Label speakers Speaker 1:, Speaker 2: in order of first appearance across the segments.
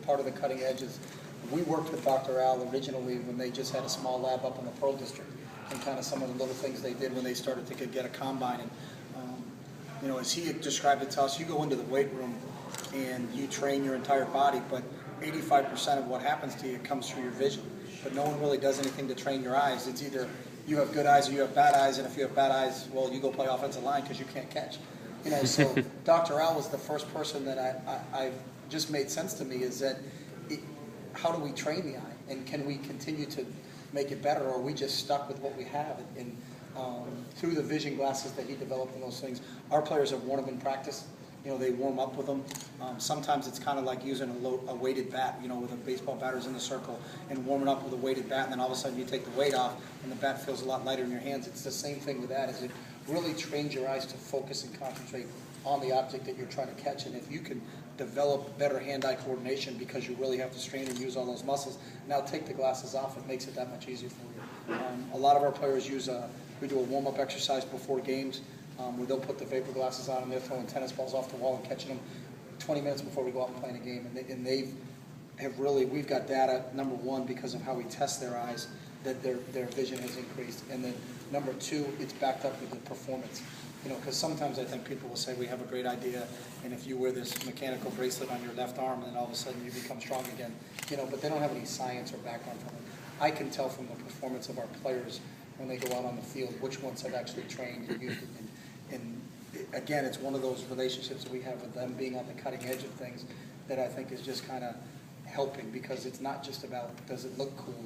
Speaker 1: part of the cutting edge is we worked with Dr. Al originally when they just had a small lab up in the Pearl District, and kind of some of the little things they did when they started to get a combine. And you know, as he had described it to us, you go into the weight room and you train your entire body, but 85% of what happens to you comes through your vision. But no one really does anything to train your eyes. It's either you have good eyes or you have bad eyes, and if you have bad eyes, well, you go play offensive line because you can't catch. You know, so Dr. Al was the first person that I just made sense to me, is that how do we train the eye, and can we continue to make it better, or are we just stuck with what we have? And through the vision glasses that he developed and those things, our players have worn them in practice. You know, they warm up with them. Sometimes it's kind of like using a weighted bat, you know, with a baseball batter's in the circle and warming up with a weighted bat, and then all of a sudden you take the weight off and the bat feels a lot lighter in your hands. It's the same thing with that, is it really trains your eyes to focus and concentrate on the object that you're trying to catch. And if you can develop better hand-eye coordination because you really have to strain and use all those muscles, now take the glasses off, it makes it that much easier for you. A lot of our players use we do a warm-up exercise before games, where they'll put the vapor glasses on and they're throwing tennis balls off the wall and catching them 20 minutes before we go out and play in a game. And they have really, we've got data, number one, because of how we test their eyes, that their vision has increased. And then number two, it's backed up with the performance. You know, because sometimes I think people will say we have a great idea, and if you wear this mechanical bracelet on your left arm, and then all of a sudden you become strong again. You know, but they don't have any science or background from it. I can tell from the performance of our players when they go out on the field which ones have actually trained and used it. And again, it's one of those relationships that we have with them being on the cutting edge of things that I think is just kind of helping, because it's not just about does it look cool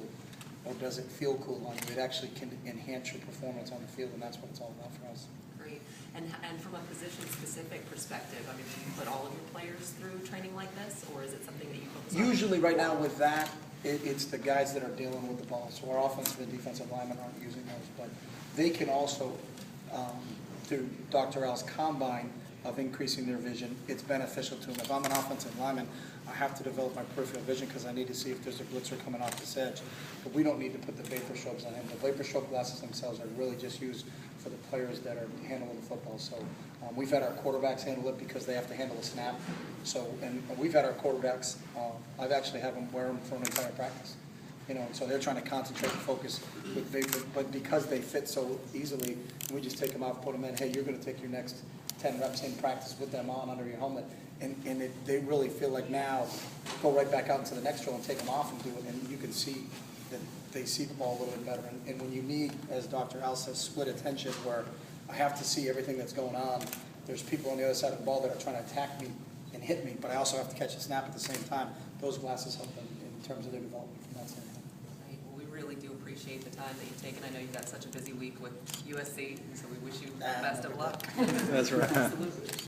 Speaker 1: or does it feel cool on you. It actually can enhance your performance on the field, and that's what it's all about for us.
Speaker 2: Great. And from a position-specific perspective, I mean, do you put all of your players through training like this, or is it something that you focus on?
Speaker 1: Usually right now with that, it's the guys that are dealing with the ball. So our offensive and defensive linemen aren't using those, but they can also, through Dr. Al's combine of increasing their vision, it's beneficial to them. If I'm an offensive lineman, I have to develop my peripheral vision because I need to see if there's a blitzer coming off this edge. But we don't need to put the vapor strobes on him. The vapor strobe glasses themselves are really just used for the players that are handling the football. So we've had our quarterbacks handle it because they have to handle a snap. So, and we've had our quarterbacks, I've actually had them wear them for an entire practice. You know, so they're trying to concentrate and focus with vapor, but because they fit so easily, we just take them off, put them in. Hey, you're going to take your next 10 reps in practice with them on under your helmet, and they really feel like now go right back out into the next drill and take them off and do it, and you can see that they see the ball a little bit better. And when you need, as Dr. Al says, split attention, where I have to see everything that's going on, there's people on the other side of the ball that are trying to attack me and hit me, but I also have to catch a snap at the same time. Those glasses help them in terms of their development from that standpoint.
Speaker 2: Right. Well, we really do appreciate the time that you've taken. I know you've got such a busy week with USC, so we wish you the best of luck.
Speaker 3: That's right.
Speaker 2: Absolutely.